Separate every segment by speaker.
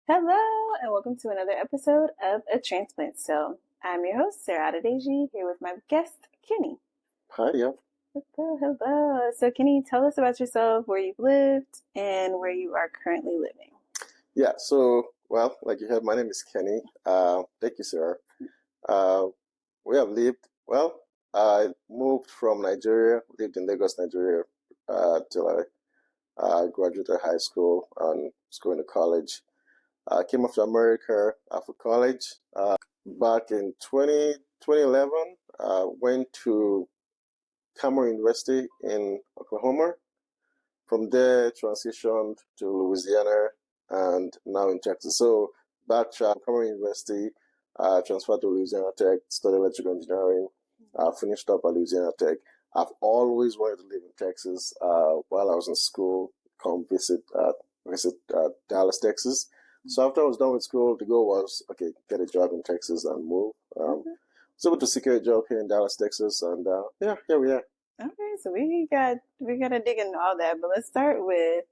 Speaker 1: Hello, and welcome to another episode of A Transplant. I'm your host, Sarah Adedeji, here with my guest, Kenny.
Speaker 2: Hi, yeah.
Speaker 1: Hello, hello. So, Kenny, tell us about yourself, where you've lived, and where you are currently living.
Speaker 2: Yeah, well, like you heard, my name is Kenny. Thank you, Sarah. Uh, we have lived, well, I moved from Nigeria, lived in Lagos, Nigeria, till I graduated high school and was going to college. Came off to America after college. Back in 2011, went to Cameron University in Oklahoma. From there, transitioned to Louisiana and now in Texas. So back to Cameron University, transferred to Louisiana Tech, studied electrical engineering, finished up at Louisiana Tech. I've always wanted to live in Texas. While I was in school, come visit Dallas, Texas. So after I was done with school, the goal was, okay, get a job in Texas and move. Was able to secure a job here in Dallas, Texas, and yeah, here we are.
Speaker 1: Okay, so we gotta dig into all that, but let's start with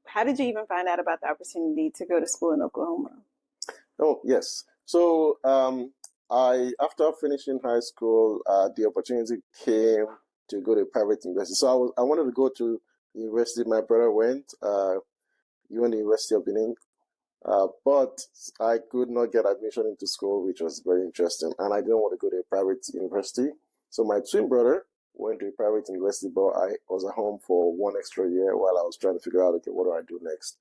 Speaker 1: how did you even find out about the opportunity to go to school in Oklahoma?
Speaker 2: Oh, yes. So, I after finishing high school, the opportunity came to go to a private university. So I wanted to go to the university my brother went. He went to the University of Benin, but I could not get admission into school, which was very interesting, and I didn't want to go to a private university. So my twin brother went to a private university, but I was at home for one extra year while I was trying to figure out, okay, what do I do next?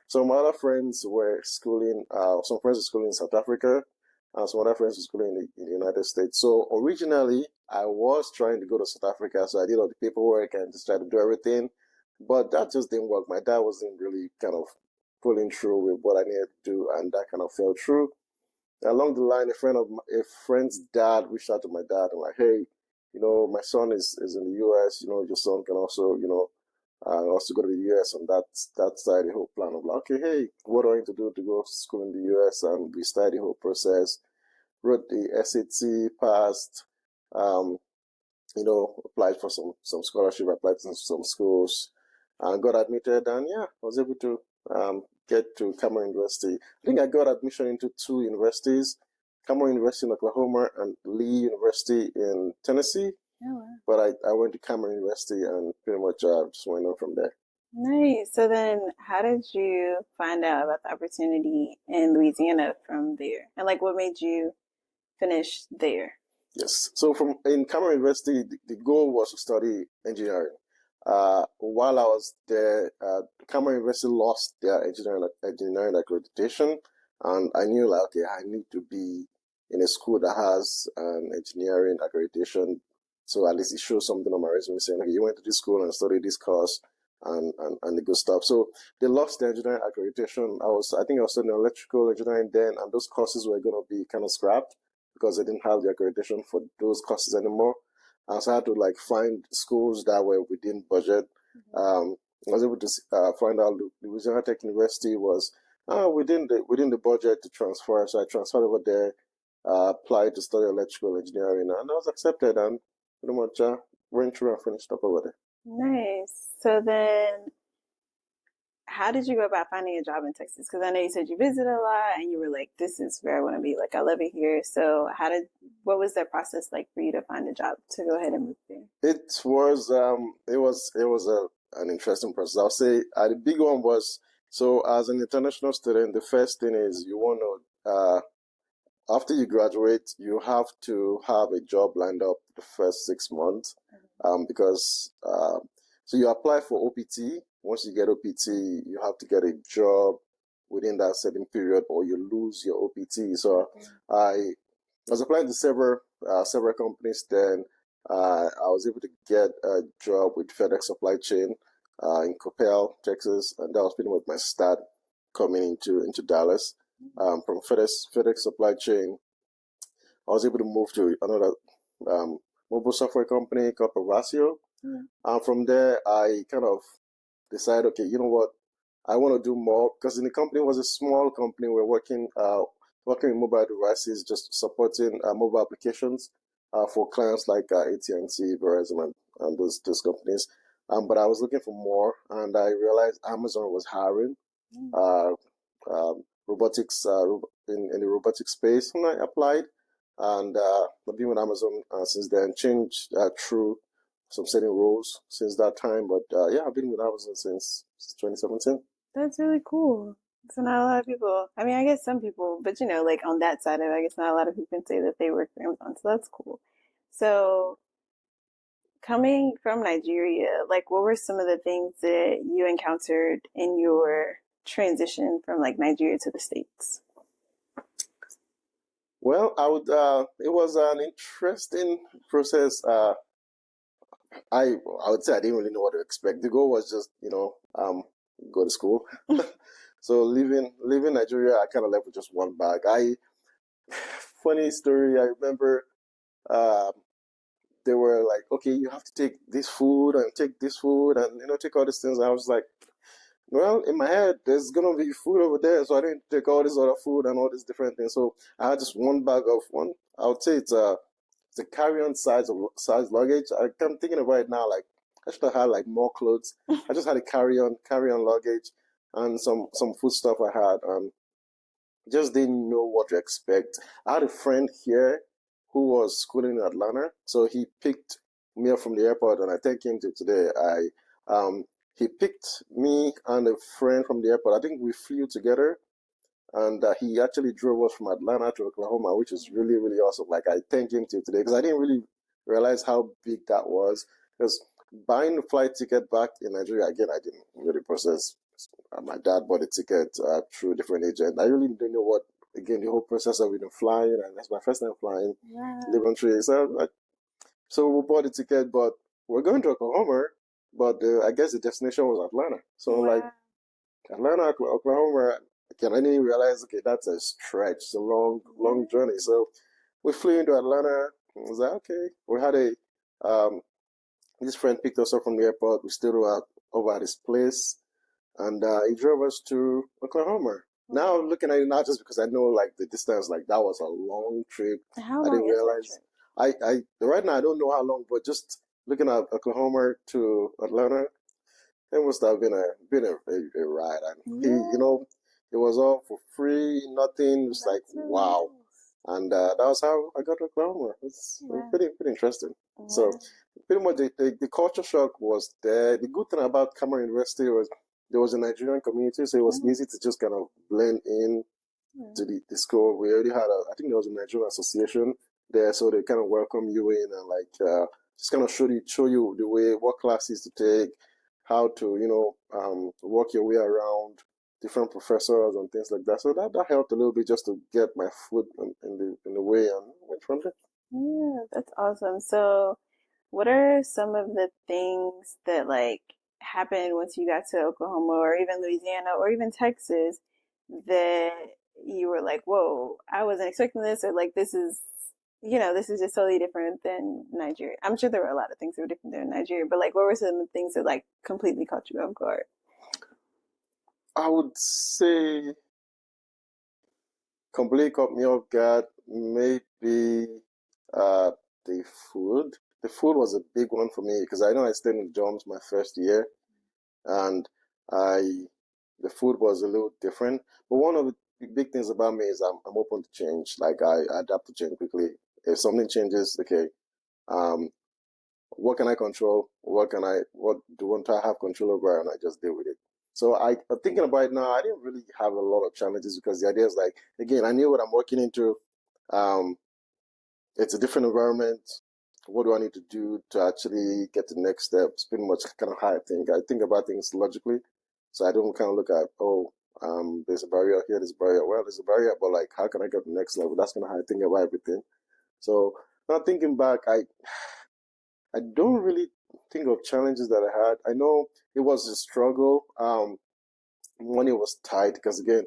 Speaker 2: So my other friends were schooling, some friends were schooling in South Africa, and some other friends were schooling in the United States. So originally, I was trying to go to South Africa, so I did all the paperwork and just tried to do everything, but that just didn't work. My dad wasn't really kind of pulling through with what I needed to do, and that kind of fell through. Along the line, a friend's dad reached out to my dad and like, hey, my son is in the U.S. Your son can also, also go to the U.S. And that started the whole plan of like, okay, hey, what do I need to do to go to school in the U.S.? And we started the whole process. Wrote the SAT, passed. Um, applied for some scholarship, applied to some schools, and got admitted. And yeah, I was able to get to Cameron University. I think I got admission into two universities, Cameron University in Oklahoma and Lee University in Tennessee.
Speaker 1: Oh, wow.
Speaker 2: But I went to Cameron University and pretty much just went on from there.
Speaker 1: Nice. So then, how did you find out about the opportunity in Louisiana from there? And like, what made you finish there?
Speaker 2: Yes. So from in Cameron University, the goal was to study engineering. While I was there, Cameron University lost their engineering accreditation, and I knew like, okay, I need to be in a school that has an engineering accreditation, so at least it shows something on my resume saying, okay, you went to this school and studied this course and the good stuff. So they lost the engineering accreditation. I think I was studying electrical engineering then, and those courses were going to be kind of scrapped because they didn't have the accreditation for those courses anymore. So I had to like find schools that were within budget. I was able to find out Louisiana Tech University was within the budget to transfer. So I transferred over there, applied to study electrical engineering, and I was accepted and pretty much went through and finished up over there.
Speaker 1: Nice. So then, how did you go about finding a job in Texas? Because I know you said you visited a lot and you were like, this is where I want to be. Like, I love it here. So, what was that process like for you to find a job to go ahead and move there?
Speaker 2: It was an interesting process. I'll say the big one was, so as an international student, the first thing is you want to, after you graduate, you have to have a job lined up the first 6 months, because so you apply for OPT. Once you get OPT, you have to get a job within that certain period, or you lose your OPT. So I was applying to several companies. Then I was able to get a job with FedEx Supply Chain in Coppell, Texas, and that was pretty much my start coming into Dallas. From FedEx Supply Chain, I was able to move to another mobile software company called Provasio. And from there, I kind of decided, okay, you know what, I want to do more, because in the company was a small company. We're working with mobile devices, just supporting mobile applications for clients like AT&T, Verizon, and those companies. But I was looking for more, and I realized Amazon was hiring
Speaker 1: Mm.
Speaker 2: uh, robotics in the robotic space, and I applied. And I've been with Amazon since then, changed through some certain roles since that time. But yeah, I've been with Amazon since 2017.
Speaker 1: That's really cool. So not a lot of people. I mean, I guess some people, but like on that side of it, I guess not a lot of people can say that they work for Amazon. So that's cool. So coming from Nigeria, like what were some of the things that you encountered in your transition from like Nigeria to the States?
Speaker 2: Well, I would. It was an interesting process. I would say I didn't really know what to expect. The goal was just, go to school. So leaving Nigeria, I kind of left with just one bag. Funny story. I remember uh, they were like, okay, you have to take this food and take this food and take all these things. I was like, well, in my head, there's gonna be food over there, so I didn't take all this other food and all these different things. So I had just one bag of one. I would say it's a carry-on size luggage. I'm thinking about it now, like I should have had like more clothes. I just had a carry-on luggage and some food stuff I had. Just didn't know what to expect. I had a friend here who was schooling in Atlanta, so he picked me up from the airport, and I thank him to today. He picked me and a friend from the airport. I think we flew together, and he actually drove us from Atlanta to Oklahoma, which is really really awesome. Like I thank him to today because I didn't really realize how big that was. Because buying the flight ticket back in Nigeria again, I didn't really process. My dad bought a ticket through a different agent. I really didn't know what again the whole process of flying, and that's my first time flying,
Speaker 1: Wow.
Speaker 2: living through. So we bought the ticket, but we're going to Oklahoma, but I guess the destination was Atlanta. So I'm like
Speaker 1: Wow.
Speaker 2: Atlanta, Oklahoma. Again, I didn't realize okay that's a stretch, it's a long
Speaker 1: Yeah.
Speaker 2: journey. So we flew into Atlanta. I was like okay. We had a this friend picked us up from the airport. We stayed over at his place and he drove us to Oklahoma. Now
Speaker 1: Wow.
Speaker 2: looking at it now, just because I know like the distance, like that was a long trip.
Speaker 1: How
Speaker 2: I
Speaker 1: long
Speaker 2: didn't
Speaker 1: is that
Speaker 2: realize.
Speaker 1: trip?
Speaker 2: I right now I don't know how long, but just looking at Oklahoma to Atlanta, it must have been a ride. And he,
Speaker 1: Yeah,
Speaker 2: it was all for free, nothing. It's like
Speaker 1: that's really
Speaker 2: wow,
Speaker 1: nice.
Speaker 2: and that was how I got to Oklahoma. It was
Speaker 1: Wow.
Speaker 2: pretty interesting. So
Speaker 1: Wow.
Speaker 2: pretty much the culture shock was there. The good thing about Cameron University was there was a Nigerian community, so it was
Speaker 1: Mhm.
Speaker 2: easy to just kind of blend in to the school. We already had I think there was a Nigerian association there, so they kind of welcome you in and like just kind of show you the way, what classes to take, how to work your way around different professors and things like that. So that helped a little bit just to get my foot in the way and went from there.
Speaker 1: Yeah, that's awesome. So, what are some of the things that like happened once you got to Oklahoma or even Louisiana or even Texas that you were like, whoa, I wasn't expecting this, or like this is just totally different than Nigeria. I'm sure there were a lot of things that were different than Nigeria, but like what were some of the things that like completely caught you off guard?
Speaker 2: I would say completely caught me off guard. Maybe uh, the food. The food was a big one for me because I know I stayed in dorms my first year, and I the food was a little different. But one of the big things about me is I'm open to change. Like I adapt to change quickly. If something changes, okay, um, what can I control? What do want I have control over? And I just deal with it. So I'm thinking about it now. I didn't really have a lot of challenges because the idea is like, again, I knew what I'm working into. Um, it's a different environment. What do I need to do to actually get to the next step? It's pretty much kind of how I think. I think about things logically. So I don't kind of look at, oh, there's a barrier here, there's a barrier. Well, there's a barrier, but like, how can I get to the next level? That's kind of how I think about everything. So now thinking back, I don't really think of challenges that I had. I know it was a struggle. Money was tight because again,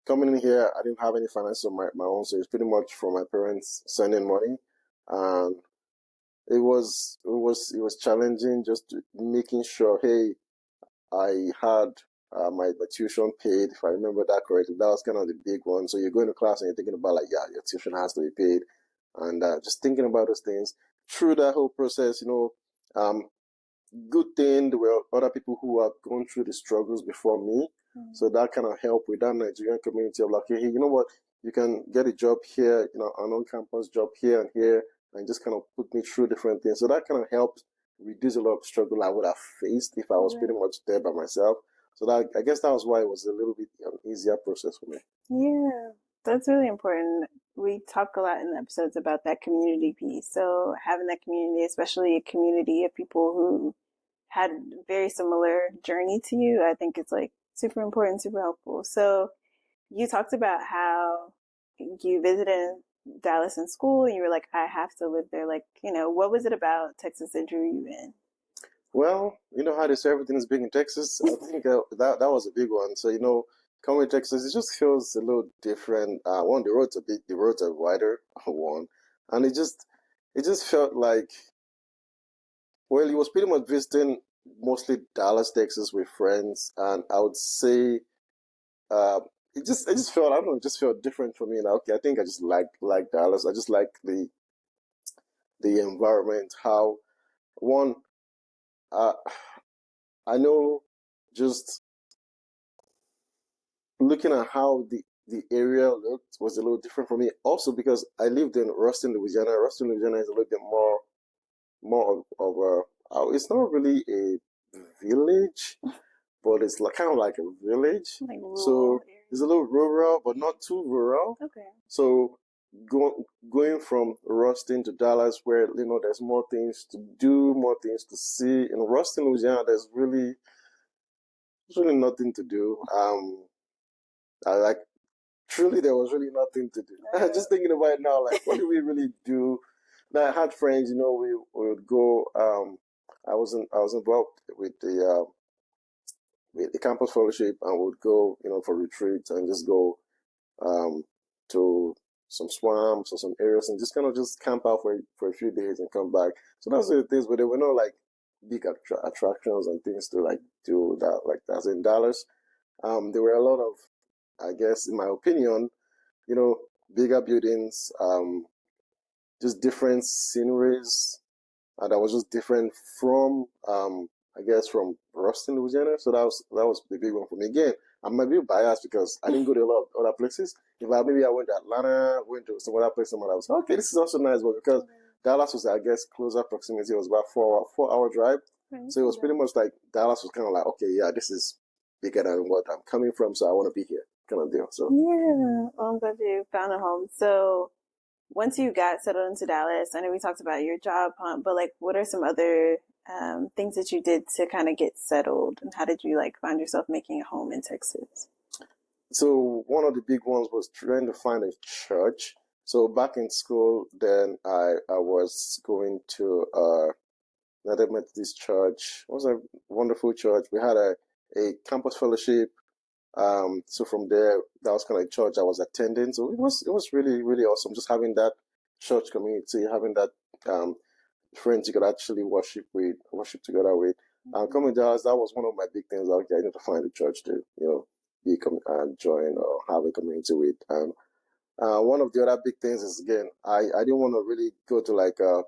Speaker 2: coming in here, I didn't have any finance of my own, so it's pretty much from my parents sending money. And it was challenging just making sure, hey, I had my tuition paid, if I remember that correctly. That was kind of the big one. So you're going to class and you're thinking about like, yeah, your tuition has to be paid, and just thinking about those things through that whole process. Um, Good thing there were other people who had gone through the struggles before me. So that kind of helped with that Nigerian community of like, hey, you know what? You can get a job here, an on-campus job here and here, and just kind of put me through different things. So that kind of helped reduce a lot of struggle I would have faced if I was pretty
Speaker 1: Right.
Speaker 2: much there by myself. So that I guess that was why it was a little bit easier process for me.
Speaker 1: Yeah, that's really important. We talk a lot in the episodes about that community piece. So having that community, especially a community of people who had a very similar journey to you, I think it's like super important, super helpful. So you talked about how you visited Dallas in school and you were like, I have to live there. Like, what was it about Texas that drew you in?
Speaker 2: Well, you know how they say everything is big in Texas. I think that was a big one. So coming to Texas, it just feels a little different. One, the roads are wider. One, and it just felt like, well, it was pretty much visiting mostly Dallas, Texas, with friends, and I would say, uh, it just felt, I don't know, it just felt different for me. And okay, I think I just like Dallas. I just like the environment. How one, uh, I know just looking at how the area looked was a little different for me. Also because I lived in Ruston, Louisiana. Ruston, Louisiana is a little bit more of a. It's not really a village, but it's like kind of like a village.
Speaker 1: Like rural
Speaker 2: So it's a
Speaker 1: area.
Speaker 2: little rural, but not too rural.
Speaker 1: Okay.
Speaker 2: So going from Ruston to Dallas, where there's more things to do, more things to see. In Ruston, Louisiana, there's really nothing to do. I like truly there was really nothing to do. Just thinking about it now, like what do we really do? Now, I had friends, we would go. I was involved with the campus fellowship, and would go, for retreats and just go um, to some swamps or some areas and just kind of just camp out for a few days and come back. So that's the things, but there were no like big attractions and things to like do that like that. So in Dallas, there were a lot of, I guess, in my opinion, you know, bigger buildings, just different sceneries, and that was just different from, I guess, from Ruston, Louisiana. So that was the big one for me. Again, I'm a bit biased because I didn't go to a lot of other places. If maybe I went to Atlanta, went to some other place, somewhere I was okay. This is also nice, but because Dallas was, I guess, closer proximity, it was about 4 hour drive.
Speaker 1: Right.
Speaker 2: So it was pretty much like Dallas was kind of like, okay, yeah, this is bigger than what I'm coming from, so I want to be here, kind of deal. So.
Speaker 1: Yeah. Well, I'm glad you found a home. So once you got settled into Dallas, I know we talked about your job hunt, but like, what are some other things that you did to kind of get settled, and how did you like find yourself making a home in Texas?
Speaker 2: So one of the big ones was trying to find a church. So back in school, then I was going to another Methodist church. It was a wonderful church. We had a campus fellowship. So from there, that was kind of a church I was attending. So it was really really awesome just having that church community, having that um, friends you could actually worship together with. Coming to us, that was one of my big things. Okay, I need to find a church to, join or have a community with. And one of the other big things is, again, I didn't want to really go to like a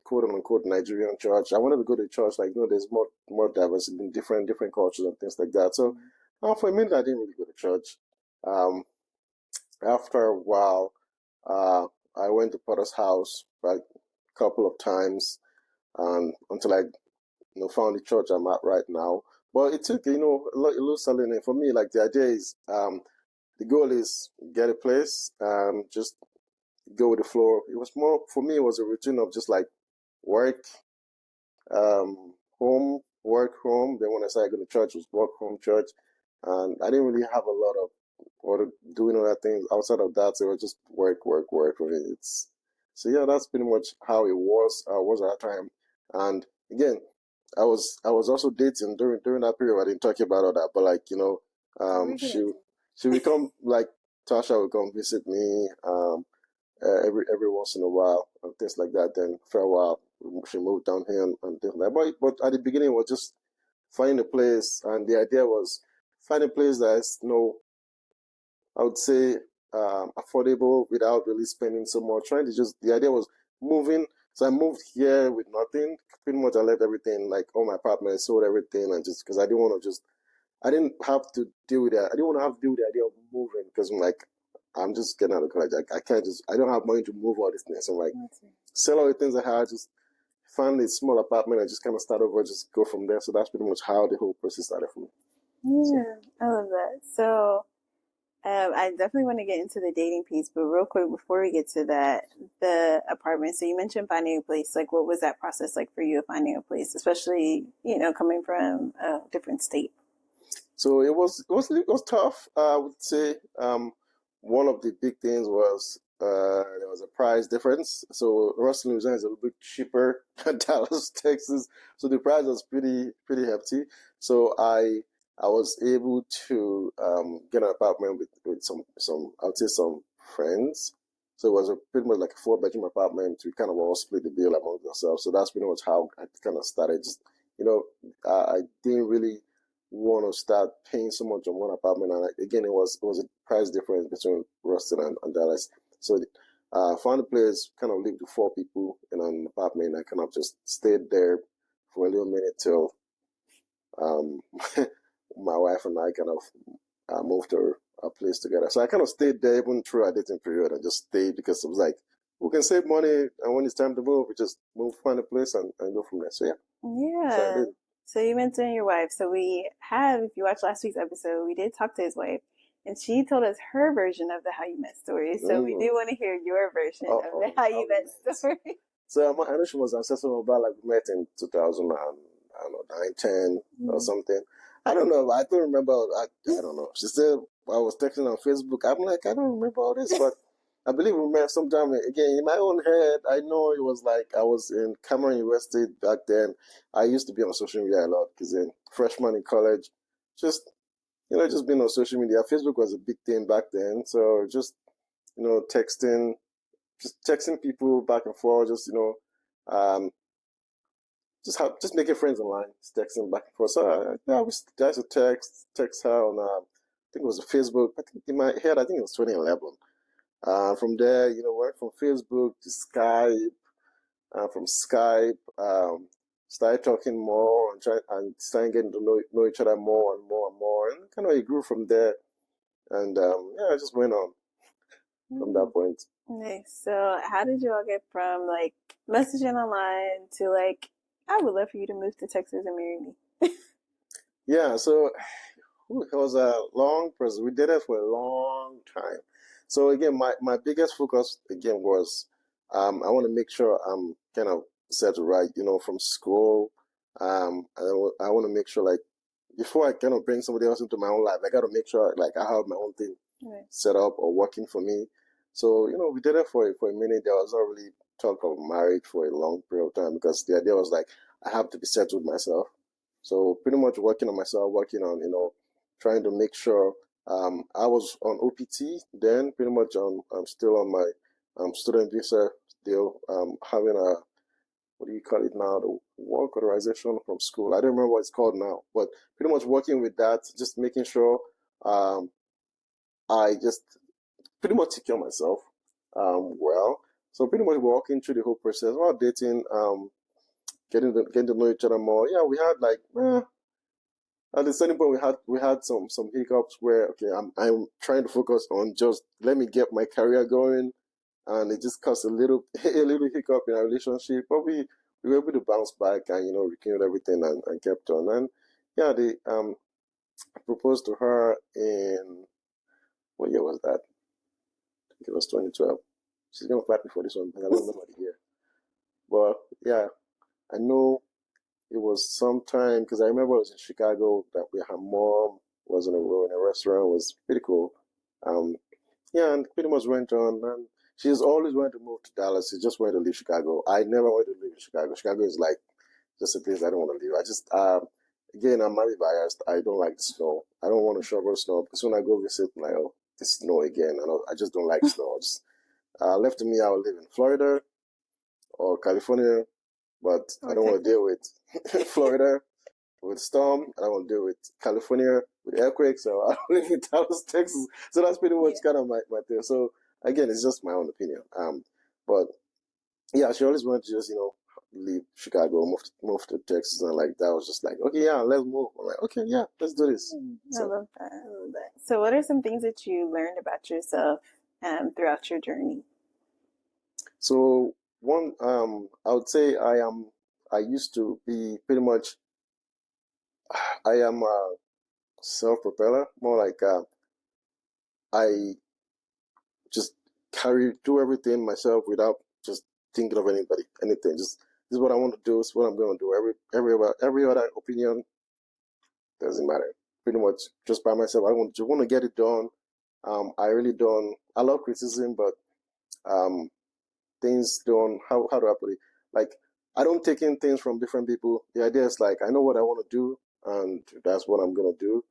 Speaker 2: quote unquote Nigerian church. I wanted to go to church like, there's more diversity in different cultures and things like that. So for a minute, I didn't really go to church. Um, After a while, uh, I went to Potter's house like a couple of times, until I found the church I'm at right now. But it took a little selling in for me. Like the idea is, the goal is get a place, just go with the flow. It was more for me. It was a routine of just like work, home, work, home. Then when I started going to church, it was work, home, church, and I didn't really have a lot of or doing other things outside of that. So it was just work, work, work for me. So yeah, that's pretty much how it was at that time. And again, I was also dating during that period. I didn't talk about all that, but like
Speaker 1: Oh, we get
Speaker 2: she
Speaker 1: into
Speaker 2: she would come like Tasha would come visit me. Every once in a while and things like that. Then for a while, she moved down here and things like that. But at the beginning, it was just finding a place, and the idea was find a place that is, I would say, affordable without really spending so much. Trying to just the idea was moving. So I moved here with nothing. Pretty much I left everything, like all my apartments, sold everything, and just because I didn't want to just, I didn't have to deal with that. I didn't want to have to deal with the idea of moving because I'm like, I'm just getting out of college. I can't just, I don't have money to move all these things. So I'm like, sell all the things I had, just find a small apartment and just kind of start over, just go from there. So that's pretty much how the whole process started for me. So,
Speaker 1: Yeah, I love that. So, I definitely want to get into the dating piece, but real quick before we get to that, the apartment. So you mentioned finding a place. Like, what was that process like for you of finding a place, especially coming from a different state?
Speaker 2: so it was tough. I would say one of the big things was there was a price difference. So Ruston, Louisiana is a little bit cheaper than Dallas, Texas. So the price was pretty hefty. So I was able to get an apartment with some I would say some friends. So it was pretty much like a four-bedroom apartment. We kind of all split the bill among ourselves. So that's pretty much how I kind of started. Just you know, I didn't really want to start paying so much on one apartment. And again, it was a price difference between Ruston and Dallas. So found a place, kind of lived with four people in an apartment. I kind of just stayed there for a little minute till um, my wife and I kind of moved to a place together. So I kind of stayed there even through our dating period. I just stayed because it was like, we can save money, and when it's time to move, we just move, find a place, and go from there. So yeah, so I
Speaker 1: Yeah.
Speaker 2: did.
Speaker 1: So you mentioned your wife. So we have, if you watched last week's episode, we did talk to his wife, and she told us her version of the how you met story. So we
Speaker 2: Mm.
Speaker 1: do want to hear your version
Speaker 2: Oh,
Speaker 1: of the
Speaker 2: oh,
Speaker 1: how
Speaker 2: how
Speaker 1: you
Speaker 2: we
Speaker 1: met
Speaker 2: met.
Speaker 1: story.
Speaker 2: So I know she was ancestral about like we met in 2000 and I don't know 9, 10 or
Speaker 1: Mm.
Speaker 2: something. I don't know. I don't remember. I don't know. She said I was texting on Facebook. I'm like I don't remember all this, but I believe we met sometime again in my own head. I know it was like I was in Cameron University back then. I used to be on social media a lot because in freshman in college, just just being on social media. Facebook was a big thing back then, so texting just texting people back and forth, um, just making friends online, just texting back and forth. So yeah, I used to text her on, I think it was a Facebook. I think in my head, I think it was 2011. From there, went from Facebook to Skype. From Skype, started talking more and starting getting to know each other more and more and more, and kind of it grew from there. And yeah, I just went on from that
Speaker 1: Mm.
Speaker 2: point.
Speaker 1: Nice. So how did you all get from like messaging online to like, I would love for you to move to Texas and marry me?
Speaker 2: Yeah, so it was a long process. We did it for a long time. So again, my biggest focus again was I want to make sure I'm kind of set right, from school. I want to make sure like before I kind of bring somebody else into my own life, I got to make sure like I have my own thing
Speaker 1: Right.
Speaker 2: set up or working for me. So we did it for a minute. There was not really talk of marriage for a long period of time because the idea was like I have to be settled myself. So pretty much working on myself, working on trying to make sure I was on OPT then, pretty much I'm still on my student visa, still having a what do you call it now, the work authorization from school. I don't remember what it's called now, but pretty much working with that, just making sure um, I just pretty much secure myself well. So pretty much walking through the whole process while dating, getting to know each other more. Yeah, we had like at the certain point we had some hiccups where okay I'm trying to focus on just let me get my career going, and it just caused a little a little hiccup in our relationship, but we were able to bounce back and rekindle everything and kept on. And yeah, they proposed to her in what year was that? I think it was 2012. She's gonna fight me for this one, but I don't remember the year. But yeah, I know it was sometime because I remember I was in Chicago that we her mom was in a restaurant. It was pretty cool. Um, yeah, and pretty much went on. And she's always wanted to move to Dallas. She just wanted to leave Chicago. I never wanted to live in Chicago. Chicago is like just a place I don't want to live. I just again I'm maybe biased. I don't like the snow. I don't want to shovel snow because when I go visit, I'm like, oh, the snow again. I just don't like snow. Just left to me, I would live in Florida or California, but I
Speaker 1: Or
Speaker 2: don't want to
Speaker 1: Texas?
Speaker 2: deal with Florida with storm. I don't want to deal with California with earthquakes. So I live in Dallas, Texas. So that's pretty much
Speaker 1: Yeah.
Speaker 2: kind of my thing. So again, it's just my own opinion. But yeah, she always wanted to just, leave Chicago, move to Texas, and like that. I was just like, okay, yeah, let's move. I'm like, okay, yeah, let's do this.
Speaker 1: I
Speaker 2: So,
Speaker 1: love that. I love that. So, what are some things that you learned about yourself throughout your journey?
Speaker 2: so one, I would say I used to be pretty much, I am a self-propeller, more like I just do everything myself without just thinking of anything. Just this is what I want to do. This is what I'm going to do. Every other opinion doesn't matter. Pretty much just by myself. I want to get it done. I really don't. I love criticism, but um, things don't. How do I put it? Like I don't take in things from different people. The idea is like I know what I want to do, and that's what I'm gonna do.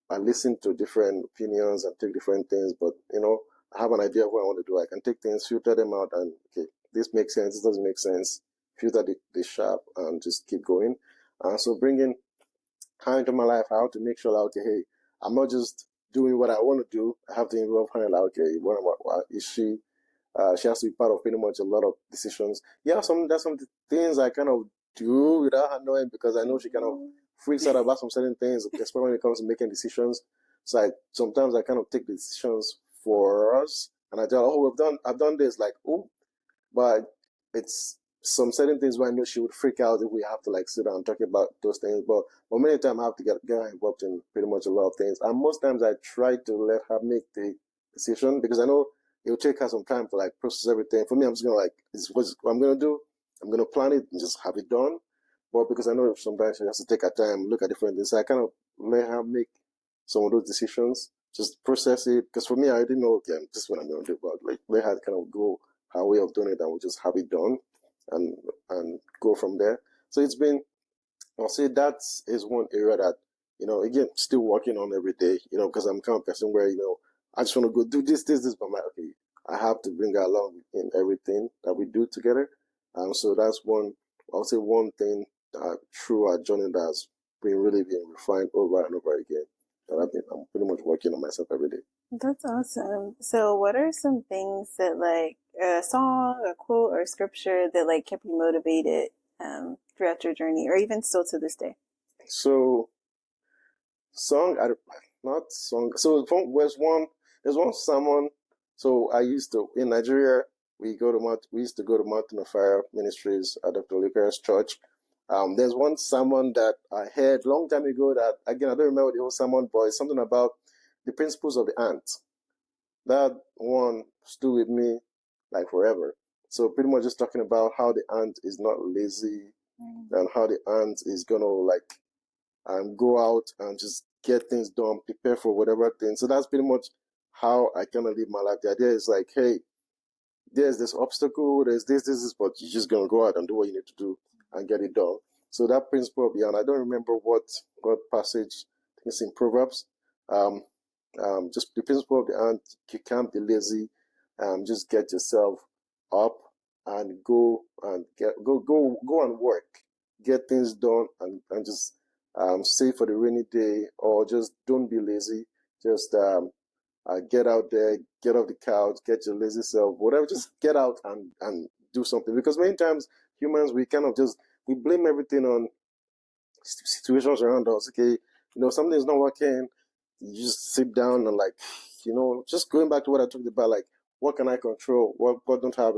Speaker 2: I listen to different opinions and take different things, but I have an idea of what I want to do. I can take things, filter them out, and okay, this makes sense. This doesn't make sense. Filter the sharp and just keep going. So bringing her into my life, I have to make sure like, okay, hey, I'm not just doing what I want to do. I have to involve her. Like, okay, what is she? She has to be part of pretty much a lot of decisions. Yeah, there's some things I kind of do without her knowing because I know she kind of freaks out about some certain things, especially when it comes to making decisions. So sometimes I kind of take the decisions for us, and I tell her, oh, I've done this, like, oh, but it's some certain things where I know she would freak out if we have to like sit down and talk about those things. But many times I have to get her involved in pretty much a lot of things. And most times I try to let her make the decision because I know it'll take her some time to like process everything. For me, I'm just gonna like this is what I'm gonna do. I'm gonna plan it and just have it done. But because I know sometimes she has to take her time, look at different things, so I kind of let her make some of those decisions, just process it. Because for me, I didn't know, okay, this is what I'm gonna do, but like let her kind of go her way of doing it, and we just have it done and go from there. So I'll say that is one area that again still working on every day. Because I'm kind of person where I just want to go do this, but I'm like, okay, I have to bring her along in everything that we do together. So that's one. I'll say one thing through our journey that's been really being refined over and over again. That I'm pretty much working on myself every day.
Speaker 1: That's awesome. So, what are some things that, like, a song, a quote, or scripture that, like, kept you motivated throughout your journey, or even still to this day?
Speaker 2: So song, not song. So there's one sermon. So I used to in Nigeria. We used to go to Mountain of Fire Ministries at Dr. Luca's church. There's one sermon that I heard long time ago that again I don't remember the whole sermon, but it's something about the principles of the ant. That one stood with me like forever. So pretty much just talking about how the ant is not lazy and how the ant is gonna like and go out and just get things done, prepare for whatever thing. So that's pretty much how I kind of live my life. The idea is like, hey, there's this obstacle, there's this, but you're just gonna go out and do what you need to do and get it done. So that principle beyond, I don't remember what passage. I think it's in Proverbs. Um, just the principle of the ant, you can't be lazy. Just get yourself up and go and work, get things done, and just save for the rainy day, or just don't be lazy. Just get out there, get off the couch, get your lazy self, whatever. Just get out and do something. Because many times humans we kind of just we blame everything on situations around us. Okay, something's not working. You just sit down and like, just going back to what I talked about, like what can I control? What don't I have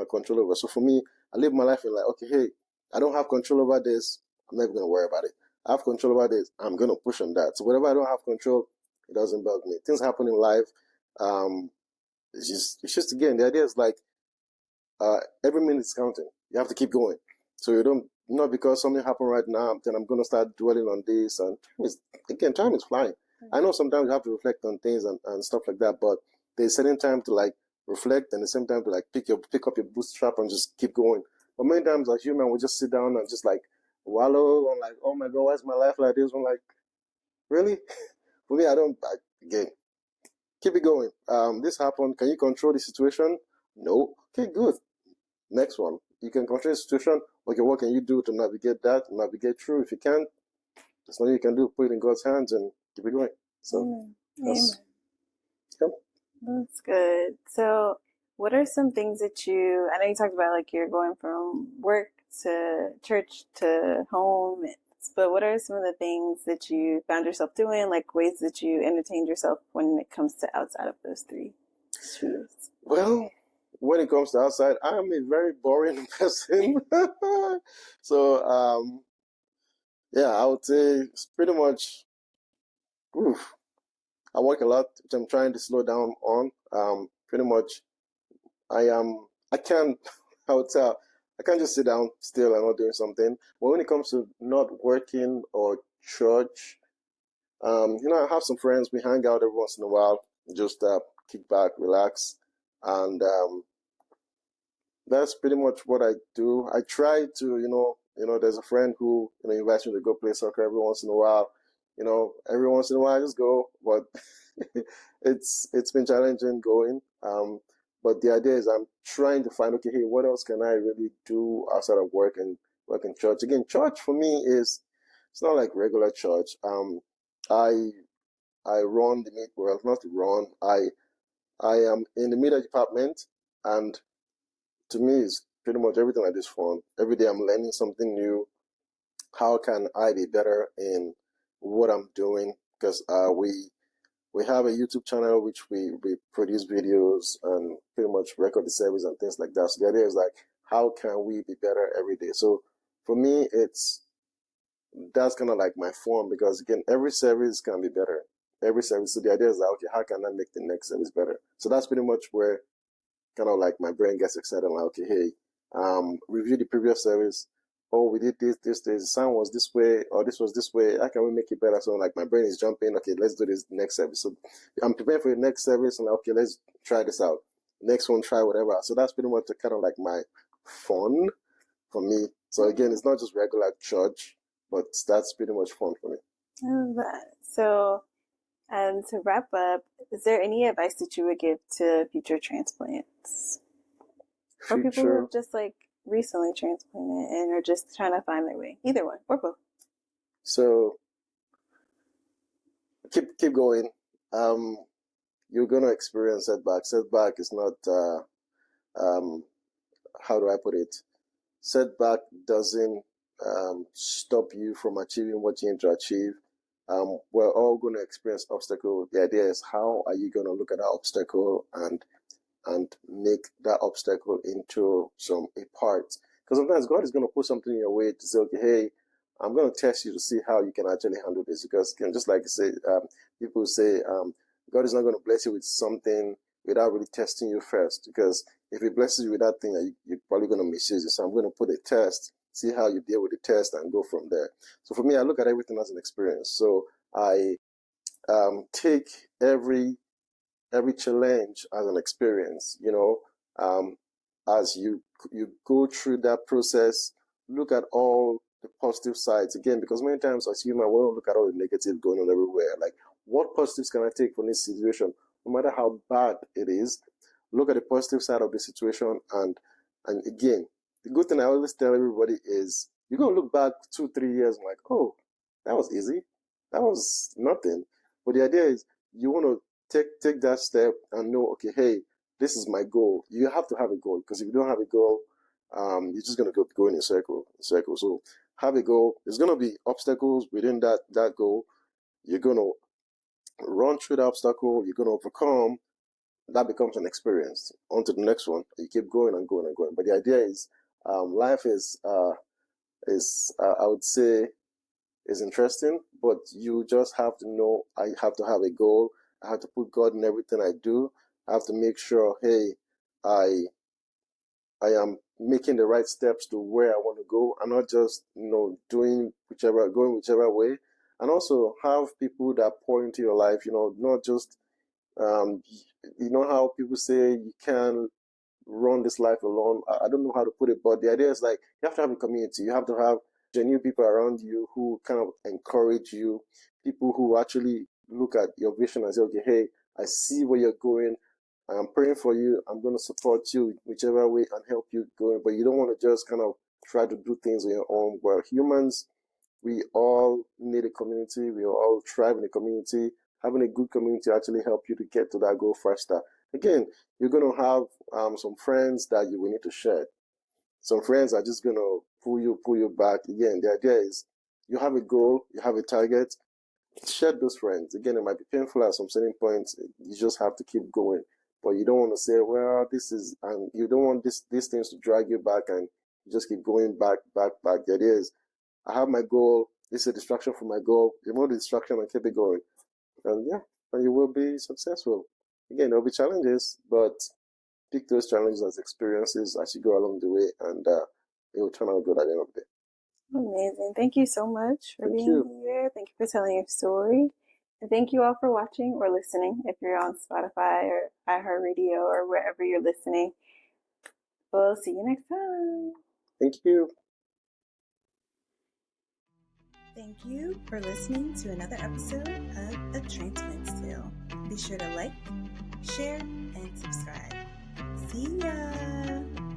Speaker 2: control over? So for me, I live my life in like, okay, hey, I don't have control over this. I'm never gonna worry about it. I have control over this. I'm gonna push on that. So whatever I don't have control, it doesn't bug me. Things happen in life. Um, it's just again the idea is like every minute is counting. You have to keep going. So you don't not because something happened right now, then I'm gonna start dwelling on this. And time is flying. I know sometimes you have to reflect on things and stuff like that, but there's certain time to like reflect and the same time to like pick up your bootstrap and just keep going. But many times as human we just sit down and just like wallow on like, oh my god, why is my life like this? I'm like, really? For me, I don't again, keep it going. This happened. Can you control the situation? No. Okay, good. Next one. You can control the situation. Okay, what can you do to navigate that, navigate through? If you can, there's nothing you can do. Put it in God's hands and keep it going. So
Speaker 1: Amen. Amen.
Speaker 2: that's, yeah.
Speaker 1: That's good. So, What are some things that I know you talked about like you're going from work to church to home, but what are some of the things that you found yourself doing, like ways that you entertained yourself when it comes to outside of those three spheres?
Speaker 2: Well, when it comes to outside, I am a very boring person. So, yeah, I would say it's pretty much, oof, I work a lot, which I'm trying to slow down on. Pretty much, I can't, I would say, I can't just sit down still and not doing something. But when it comes to not working or church, I have some friends, we hang out every once in a while, just kick back, relax, and that's pretty much what I do. I try to, there's a friend who, invites me to go play soccer every once in a while. Every once in a while I just go, but it's been challenging going. But the idea is I'm trying to find, okay, hey, what else can I really do outside of work and work in church? Again, church for me is it's not like regular church. I I run the meat, well, not run. I am in the media department, and to me, it's pretty much everything like this fun. Every day I'm learning something new. How can I be better in what I'm doing? Because we have a YouTube channel which we produce videos and pretty much record the service and things like that. So the idea is like, how can we be better every day? So for me, that's kind of like my form because again, every service can be better. Every service. So the idea is like, okay, how can I make the next service better? So that's pretty much where kind of like my brain gets excited. I'm like, okay, hey, review the previous service. Oh, we did this. The sound was this way, or this was this way. How can we make it better? So like my brain is jumping. Okay, let's do this next service. So I'm preparing for the next service, and like, okay, let's try this out. Next one, try whatever. So that's pretty much the kind of like my fun for me. So again, it's not just regular church, but that's pretty much fun for me.
Speaker 1: I love that. So, and to wrap up, is there any advice that you would give to future transplants or people who
Speaker 2: Future.
Speaker 1: have just like recently transplanted and are just trying to find their way? Either one or both.
Speaker 2: So keep going. Um, you're gonna experience setback. Setback is not um, how do I put it? Setback doesn't stop you from achieving what you aim to achieve. We're all going to experience obstacle. The idea is how are you going to look at that obstacle and make that obstacle into some a part. Because sometimes God is going to put something in your way to say, okay, hey, I'm going to test you to see how you can actually handle this. Because just like I say, people say, God is not going to bless you with something without really testing you first. Because if He blesses you with that thing, you're probably going to misuse it. So I'm going to put a test, see how you deal with the test, and go from there. So for me, I look at everything as an experience. So I take every challenge as an experience, as you go through that process, look at all the positive sides again, because many times as human, we don't look at all the negative going on everywhere. Like, what positives can I take from this situation? No matter how bad it is, look at the positive side of the situation, and again, the good thing I always tell everybody is you're gonna look back 2, 3 years and like, oh, that was easy. That was nothing. But the idea is you want to take that step and know, okay, hey, this is my goal. You have to have a goal because if you don't have a goal, you're just gonna go going in circle. So have a goal. There's gonna be obstacles within that goal. You're gonna run through the obstacle. You're gonna overcome. That becomes an experience. On to the next one. You keep going and going and going. But the idea is, life is I would say is interesting, but you just have to know I have to have a goal. I have to put God in everything I do. I have to make sure, hey, I I am making the right steps to where I want to go and not just, going whichever way. And also have people that pour into your life, not just um how people say you can run this life alone. I don't know how to put it, but the idea is like you have to have a community. You have to have genuine people around you who kind of encourage you, people who actually look at your vision and say, okay, hey, I see where you're going. I'm praying for you. I'm going to support you whichever way and help you going. But you don't want to just kind of try to do things on your own. Well, humans, we all need a community. We all thrive in a community. Having a good community actually help you to get to that goal faster. Again, you're going to have some friends that you will need to shed. Some friends are just going to pull you back. Again, the idea is you have a goal, you have a target, shed those friends. Again, it might be painful at some certain points. You just have to keep going. But you don't want to say, well, this is, and you don't want these things to drag you back and you just keep going back, back, back. The idea is, I have my goal. This is a distraction from my goal. Remove the distraction and keep it going. And yeah, and you will be successful. Again, there'll be challenges, but pick those challenges as experiences as you go along the way, and it will turn out good at the end of the day.
Speaker 1: Amazing. Thank you so much for
Speaker 2: Thank
Speaker 1: being
Speaker 2: you.
Speaker 1: here. Thank you for telling your story. And thank you all for watching or listening if you're on Spotify or iHeartRadio or wherever you're listening. We'll see you next time.
Speaker 2: Thank you.
Speaker 1: Thank you for listening to another episode of The Transplant's Tale. Be sure to like, share, and subscribe. See ya!